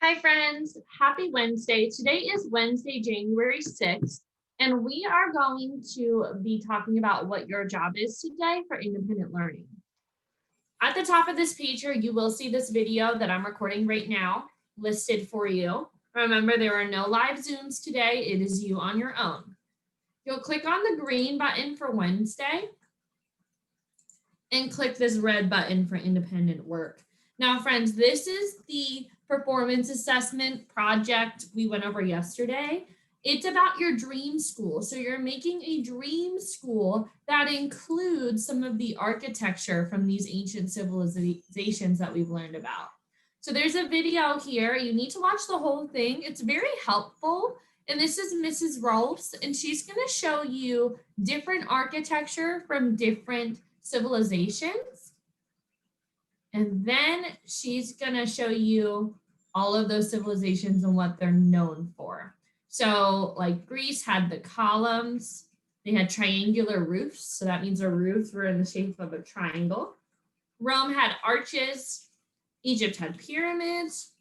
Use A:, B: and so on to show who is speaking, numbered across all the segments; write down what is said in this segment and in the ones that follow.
A: Hi friends, happy Wednesday. Today is Wednesday, January 6th, and we are going to be talking about what your job is today for independent learning. At the top of this page here, you will see this video that I'm recording right now listed for you. Remember, there are no live Zooms today. It is you on your own. You'll click on the green button for Wednesday and click this red button for independent work. Now, friends, this is the performance assessment project we went over yesterday. It's about your dream school. So you're making a dream school that includes some of the architecture from these ancient civilizations that we've learned about. So there's a video here. You need to watch the whole thing. It's very helpful. And this is Mrs. Rolfs, and she's going to show you different architecture from different civilizations. And then she's going to show you all of those civilizations and what they're known for. So like Greece had the columns, they had triangular roofs. So that means our roofs were in the shape of a triangle. Rome had arches. Egypt had pyramids.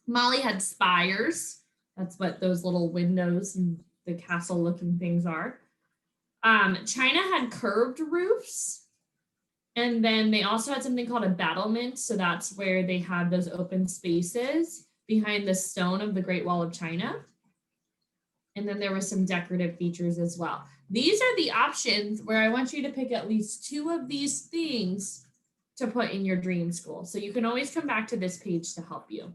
A: Mali had spires. That's what those little windows and the castle looking things are. China had curved roofs. And then they also had something called a battlement. So that's where they had those open spaces behind the stone of the Great Wall of China. And then there were some decorative features as well. These are the options where I want you to pick at least two of these things to put in your dream school. So you can always come back to this page to help you.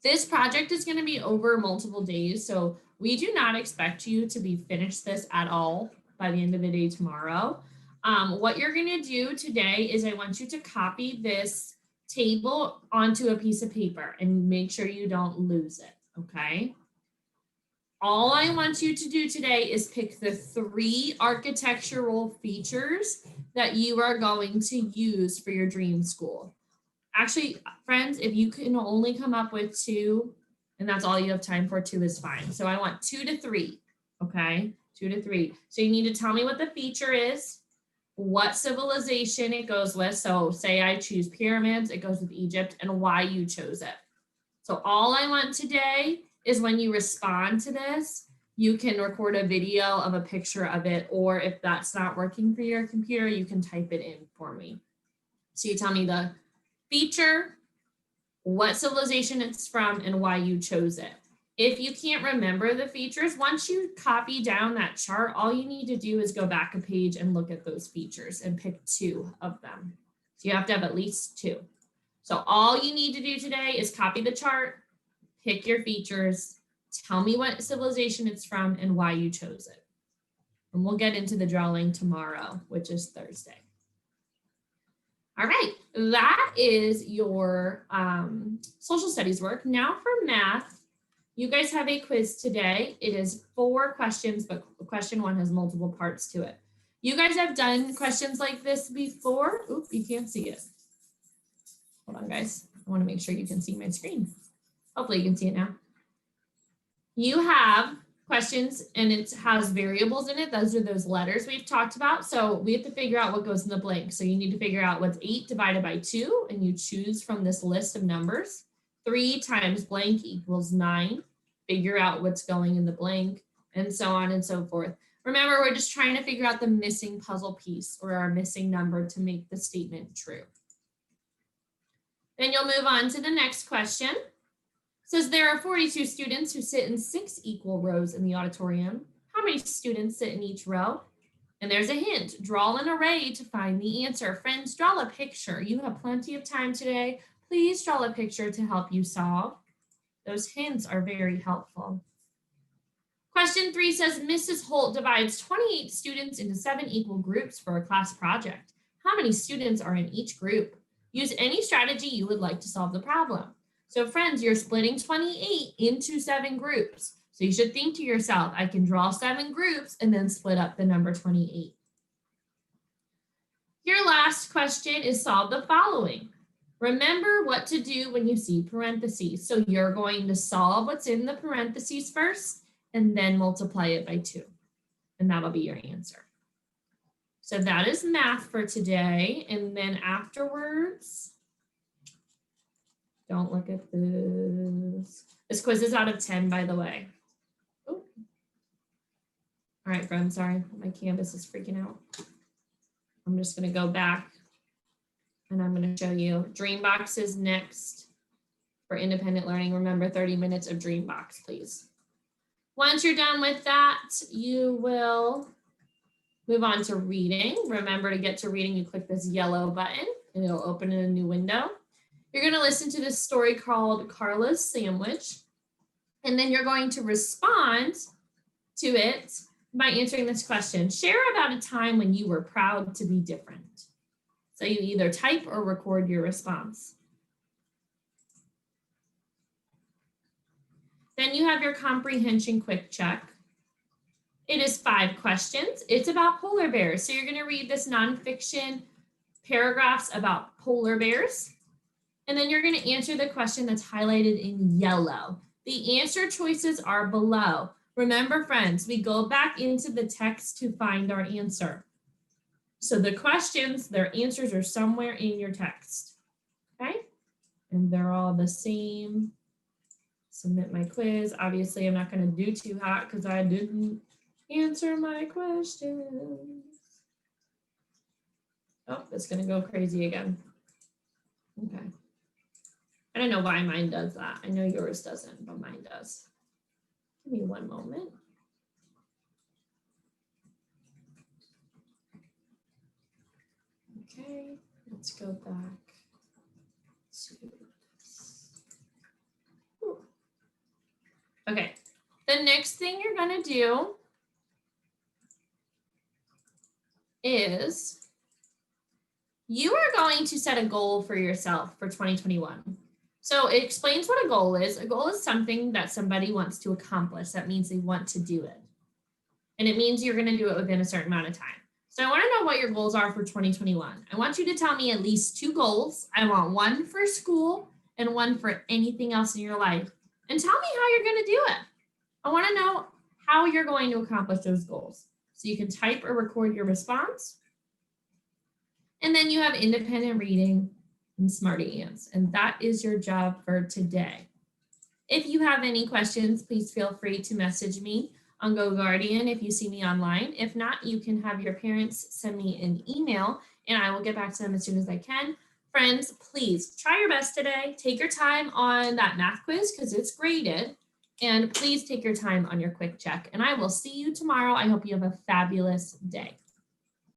A: This project is going to be over multiple days, so we do not expect you to be finished this at all by the end of the day tomorrow. What you're going to do today is I want you to copy this table onto a piece of paper and make sure you don't lose it, okay? All I want you to do today is pick the 3 architectural features that you are going to use for your dream school. Actually, friends, if you can only come up with 2, and that's all you have time for, 2 is fine. So I want 2 to 3, okay? 2 to 3. So you need to tell me what the feature is, what civilization it goes with. So say I choose pyramids, it goes with Egypt, and why you chose it. So all I want today is when you respond to this, you can record a video of a picture of it, or if that's not working for your computer, you can type it in for me. So you tell me the feature, what civilization it's from, and why you chose it. If you can't remember the features, once you copy down that chart, all you need to do is go back a page and look at those features and pick 2 of them. So you have to have at least 2. So all you need to do today is copy the chart, pick your features, tell me what civilization it's from and why you chose it. And we'll get into the drawing tomorrow, which is Thursday. All right, that is your social studies work. Now for math, you guys have a quiz today. It is 4 questions, but question 1 has multiple parts to it. You guys have done questions like this before. Oop, you can't see it. Hold on, guys. I want to make sure you can see my screen. Hopefully you can see it now. You have questions and it has variables in it. Those are those letters we've talked about. So we have to figure out what goes in the blank. So you need to figure out what's 8 divided by 2, and you choose from this list of numbers. 3 times blank equals 9. Figure out what's going in the blank, and so on and so forth. Remember, we're just trying to figure out the missing puzzle piece or our missing number to make the statement true. Then you'll move on to the next question. It says there are 42 students who sit in 6 equal rows in the auditorium. How many students sit in each row? And there's a hint. Draw an array to find the answer. Friends, draw a picture. You have plenty of time today. Please draw a picture to help you solve. Those hints are very helpful. Question 3 says Mrs. Holt divides 28 students into 7 equal groups for a class project. How many students are in each group? Use any strategy you would like to solve the problem. So friends, you're splitting 28 into 7 groups. So you should think to yourself, I can draw 7 groups and then split up the number 28. Your last question is solve the following. Remember what to do when you see parentheses. So you're going to solve what's in the parentheses first and then multiply it by 2. And that'll be your answer. So that is math for today. And then afterwards, don't look at this. This quiz is out of 10, by the way. Ooh. All right, friends, sorry, my Canvas is freaking out. I'm just gonna go back and I'm gonna show you. Dreambox is next for independent learning. Remember 30 minutes of Dreambox, please. Once you're done with that, you will move on to reading. Remember to get to reading, you click this yellow button and it'll open in a new window. You're gonna listen to this story called Carla's Sandwich, and then you're going to respond to it by answering this question. Share about a time when you were proud to be different. So you either type or record your response. Then you have your comprehension quick check. It is 5 questions. It's about polar bears. So you're going to read this nonfiction paragraphs about polar bears. And then you're going to answer the question that's highlighted in yellow. The answer choices are below. Remember, friends, we go back into the text to find our answer. So the questions, their answers are somewhere in your text. Okay? And they're all the same. Submit my quiz. Obviously, I'm not going to do too hot because I didn't answer my questions. Oh, it's going to go crazy again. Okay. I don't know why mine does that. I know yours doesn't, but mine does. Give me one moment. Okay, let's go back to this. Ooh. Okay, the next thing you're going to do is you are going to set a goal for yourself for 2021. So it explains what a goal is. A goal is something that somebody wants to accomplish. That means they want to do it. And it means you're going to do it within a certain amount of time. So I want to know what your goals are for 2021. I want you to tell me at least 2 goals. I want one for school and one for anything else in your life. And tell me how you're going to do it. I want to know how you're going to accomplish those goals. So you can type or record your response. And then you have independent reading and Smarty Ants. And that is your job for today. If you have any questions, please feel free to message me on GoGuardian if you see me online. If not, you can have your parents send me an email and I will get back to them as soon as I can. Friends, please try your best today. Take your time on that math quiz because it's graded. And please take your time on your quick check. And I will see you tomorrow. I hope you have a fabulous day.